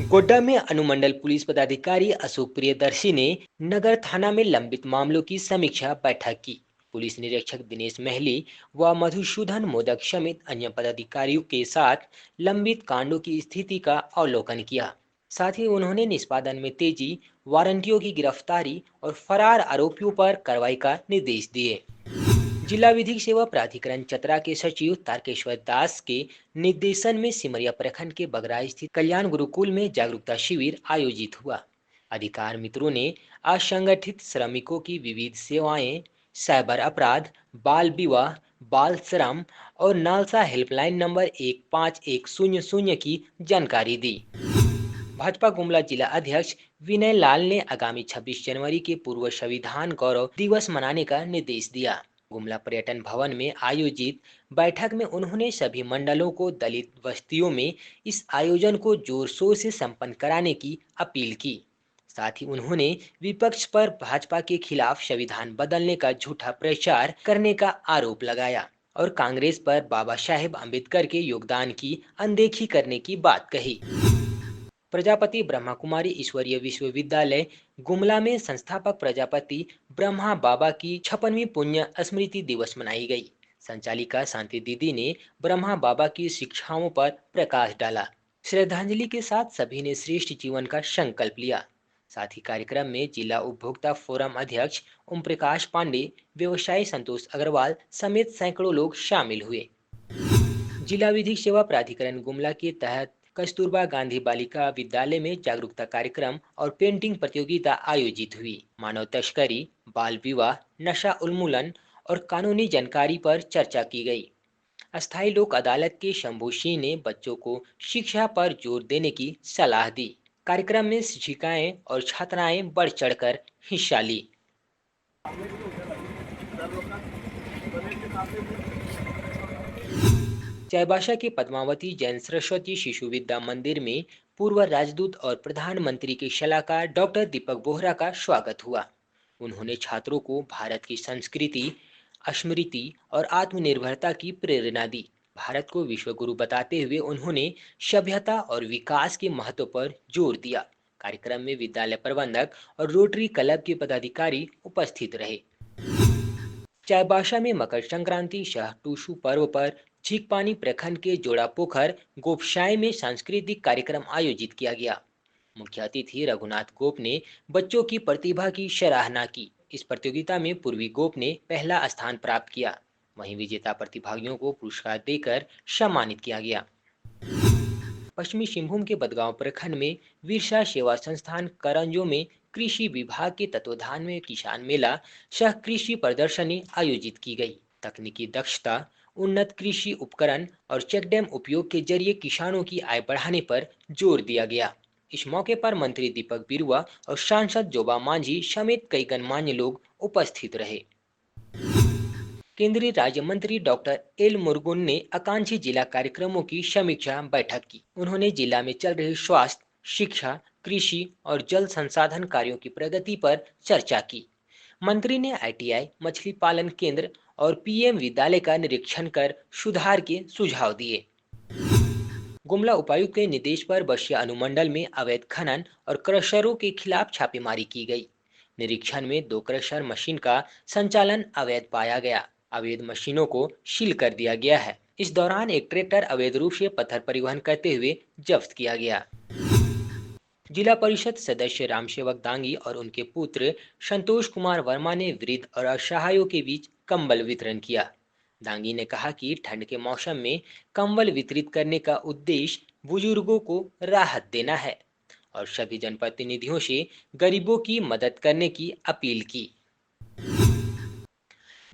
गोड्डा में अनुमंडल पुलिस पदाधिकारी अशोक प्रियदर्शी ने नगर थाना में लंबित मामलों की समीक्षा बैठक की। पुलिस निरीक्षक दिनेश महली व मधुसूदन मोदक समेत अन्य पदाधिकारियों के साथ लंबित कांडों की स्थिति का अवलोकन किया। साथ ही उन्होंने निष्पादन में तेजी, वारंटियों की गिरफ्तारी और फरार आरोपियों पर कार्रवाई का निर्देश दिए। जिला विधिक सेवा प्राधिकरण चतरा के सचिव तारकेश्वर दास के निर्देशन में सिमरिया प्रखंड के बगरा स्थित कल्याण गुरुकुल में जागरूकता शिविर आयोजित हुआ। अधिकार मित्रों ने असंगठित श्रमिकों की विविध सेवाएं, साइबर अपराध, बाल विवाह, बाल श्रम और नालसा हेल्पलाइन नंबर 15100 की जानकारी दी। भाजपा गुमला जिला अध्यक्ष विनय लाल ने आगामी 26 जनवरी के पूर्व संविधान गौरव दिवस मनाने का निर्देश दिया। गुमला पर्यटन भवन में आयोजित बैठक में उन्होंने सभी मंडलों को दलित बस्तियों में इस आयोजन को जोर शोर से संपन्न कराने की अपील की। साथ ही उन्होंने विपक्ष पर भाजपा के खिलाफ संविधान बदलने का झूठा प्रचार करने का आरोप लगाया और कांग्रेस पर बाबा साहेब अम्बेडकर के योगदान की अनदेखी करने की बात कही। प्रजापति ब्रह्मा कुमारी ईश्वरीय विश्वविद्यालय गुमला में संस्थापक प्रजापति ब्रह्मा बाबा की 56वीं पुण्य स्मृति दिवस मनाई गई। संचालिका शांति दीदी ने ब्रह्मा बाबा की शिक्षाओं पर प्रकाश डाला। श्रद्धांजलि के साथ सभी ने श्रेष्ठ जीवन का संकल्प लिया। साथ ही कार्यक्रम में जिला उपभोक्ता फोरम अध्यक्ष ओम प्रकाश पांडे, व्यवसायी संतोष अग्रवाल समेत सैकड़ों लोग शामिल हुए। जिला विधिक सेवा प्राधिकरण गुमला के तहत कस्तूरबा गांधी बालिका विद्यालय में जागरूकता कार्यक्रम और पेंटिंग प्रतियोगिता आयोजित हुई। मानव तस्करी, बाल विवाह, नशा उन्मूलन और कानूनी जानकारी पर चर्चा की गई। अस्थायी लोक अदालत के शंभू सिंह ने बच्चों को शिक्षा पर जोर देने की सलाह दी। कार्यक्रम में शिक्षिकाएं और छात्राएं बढ़ चढ़कर हिस्सा ली। चाईबासा के पद्मावती जैन सरस्वती शिशु विद्या मंदिर में पूर्व राजदूत और प्रधानमंत्री के सलाहकार डॉक्टर दीपक बोहरा का स्वागत हुआ। उन्होंने छात्रों को भारत की संस्कृति, स्मृति और आत्मनिर्भरता की प्रेरणा दी। भारत को विश्व गुरु बताते हुए उन्होंने सभ्यता और विकास के महत्व पर जोर दिया। कार्यक्रम में विद्यालय प्रबंधक और रोटरी क्लब के पदाधिकारी उपस्थित रहे। चाईबासा में मकर संक्रांति सह टूसू पर्व पर झींकपानी प्रखंड के जोड़ा पोखर गोपशाय में सांस्कृतिक कार्यक्रम आयोजित किया गया। मुख्य अतिथि रघुनाथ गोप ने बच्चों की प्रतिभा की सराहना की। इस प्रतियोगिता में पूर्वी गोप ने पहला स्थान प्राप्त किया। वहीं विजेता प्रतिभागियों को पुरस्कार देकर सम्मानित किया गया। पश्चिमी सिंहभूम के बदगांव प्रखंड में विरसा सेवा संस्थान करंजो में कृषि विभाग के तत्वाधान में किसान मेला सह कृषि प्रदर्शनी आयोजित की गई। तकनीकी दक्षता, उन्नत कृषि उपकरण और चेकडैम उपयोग के जरिए किसानों की आय बढ़ाने पर जोर दिया गया। इस मौके पर मंत्री दीपक बिरुआ और सांसद जोबा मांझी समेत कई गणमान्य लोग उपस्थित रहे। केंद्रीय राज्य मंत्री डॉक्टर एल मुरुगन ने आकांक्षी जिला कार्यक्रमों की समीक्षा बैठक की। उन्होंने जिला में चल रहे स्वास्थ्य, शिक्षा, कृषि और जल संसाधन कार्यों की प्रगति पर चर्चा की। मंत्री ने ITI, मछली पालन केंद्र और PM विद्यालय का निरीक्षण कर सुधार के सुझाव दिए। गुमला उपायुक्त के निर्देश पर बसिया अनुमंडल में अवैध खनन और क्रशरों के खिलाफ छापेमारी की गई। निरीक्षण में 2 क्रशर मशीन का संचालन अवैध पाया गया। अवैध मशीनों को सील कर दिया गया है। इस दौरान एक ट्रैक्टर अवैध रूप से पत्थर परिवहन करते हुए जब्त किया गया। जिला परिषद सदस्य रामसेवक दांगी और उनके पुत्र संतोष कुमार वर्मा ने वृद्ध और असहायों के बीच कंबल वितरण किया। दांगी ने कहा कि ठंड के मौसम में कंबल वितरित करने का उद्देश्य बुजुर्गों को राहत देना है और सभी जनप्रतिनिधियों से गरीबों की मदद करने की अपील की।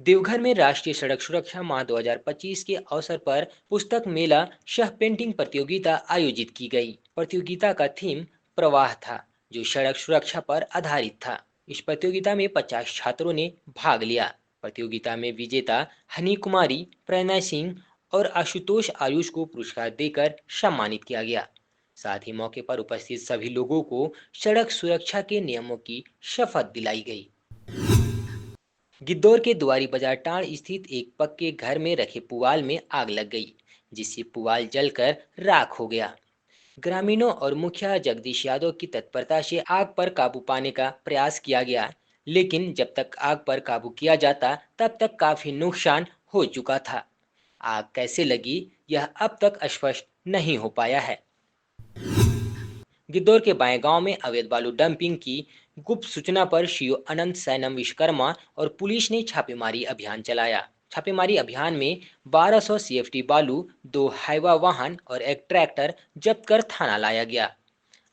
देवघर में राष्ट्रीय सड़क सुरक्षा माह 2025 के अवसर पर पुस्तक मेला सह पेंटिंग प्रतियोगिता आयोजित की गई। प्रतियोगिता का थीम प्रवाह था, जो सड़क सुरक्षा पर आधारित था। इस प्रतियोगिता में 50 छात्रों ने भाग लिया। प्रतियोगिता में विजेता हनी कुमारी, प्रेरणा सिंह और आशुतोष आयुष को पुरस्कार देकर सम्मानित किया गया। साथ ही मौके पर उपस्थित सभी लोगों को सड़क सुरक्षा के नियमों की शपथ दिलाई गई। गिद्धौर के दुआरी बाजार टांड़ स्थित एक पक्के घर में रखे पुआल में आग लग गई, जिससे पुआल जलकर राख हो गया। ग्रामीणों और मुखिया जगदीश यादव की तत्परता से आग पर काबू पाने का प्रयास किया गया, लेकिन जब तक आग पर काबू किया जाता तब तक काफी नुकसान हो चुका था। आग कैसे लगी, यह अब तक स्पष्ट नहीं हो पाया है। गिद्धौर के बाएं गांव में अवैध बालू डंपिंग की गुप्त सूचना पर सीओ अनंत सैनम विश्वकर्मा और पुलिस ने छापेमारी अभियान चलाया। छापेमारी अभियान में 1200 सीएफटी बालू, 2 हाइवा वाहन और एक ट्रैक्टर जब्त कर थाना लाया गया।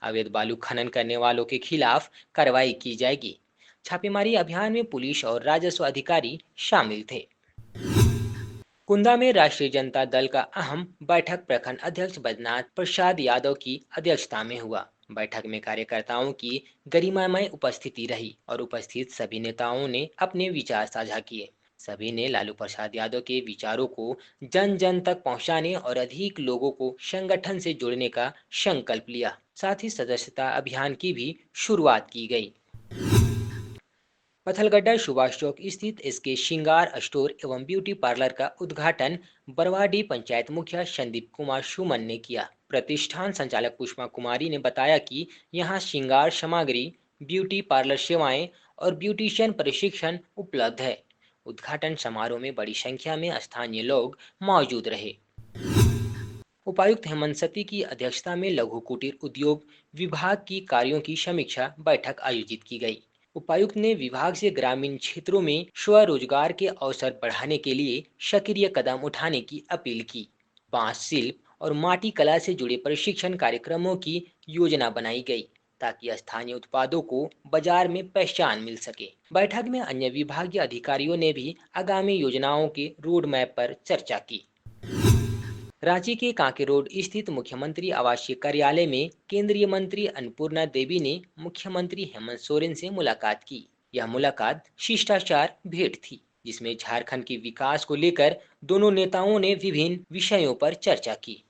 अवैध बालू खनन करने वालों के खिलाफ कार्रवाई की जाएगी। छापेमारी अभियान में पुलिस और राजस्व अधिकारी शामिल थे। कुंदा में राष्ट्रीय जनता दल का अहम बैठक प्रखंड अध्यक्ष बैद्यनाथ प्रसाद यादव की अध्यक्षता में हुआ। बैठक में कार्यकर्ताओं की गरिमामय उपस्थिति रही और उपस्थित सभी नेताओं ने अपने विचार साझा किए। सभी ने लालू प्रसाद यादव के विचारों को जन जन तक पहुंचाने और अधिक लोगों को संगठन से जोड़ने का संकल्प लिया। साथ ही सदस्यता अभियान की भी शुरुआत की गई। पथलगड्डा सुभाष चौक स्थित एसके श्रृंगार स्टोर एवं ब्यूटी पार्लर का उद्घाटन बरवाडीह पंचायत मुखिया संदीप कुमार सुमन ने किया। प्रतिष्ठान संचालक पुष्पा कुमारी ने बताया कि यहां श्रृंगार सामग्री, ब्यूटी पार्लर सेवाएं और ब्यूटिशियन प्रशिक्षण उपलब्ध है। उद्घाटन समारोह में बड़ी संख्या में स्थानीय लोग मौजूद रहे। उपायुक्त हेमंत सती की अध्यक्षता में लघु कुटीर उद्योग विभाग की कार्यों की समीक्षा बैठक आयोजित की गई। उपायुक्त ने विभाग से ग्रामीण क्षेत्रों में स्वरोजगार के अवसर बढ़ाने के लिए सक्रिय कदम उठाने की अपील की। बांस शिल्प और माटी कला से जुड़े प्रशिक्षण कार्यक्रमों की योजना बनाई गई ताकि स्थानीय उत्पादों को बाजार में पहचान मिल सके। बैठक में अन्य विभागीय अधिकारियों ने भी आगामी योजनाओं के रोड मैप पर चर्चा की। रांची के कांके रोड स्थित मुख्यमंत्री आवासीय कार्यालय में केंद्रीय मंत्री अन्नपूर्णा देवी ने मुख्यमंत्री हेमंत सोरेन से मुलाकात की। यह मुलाकात शिष्टाचार भेंट थी, जिसमें झारखंड के विकास को लेकर दोनों नेताओं ने विभिन्न विषयों पर चर्चा की।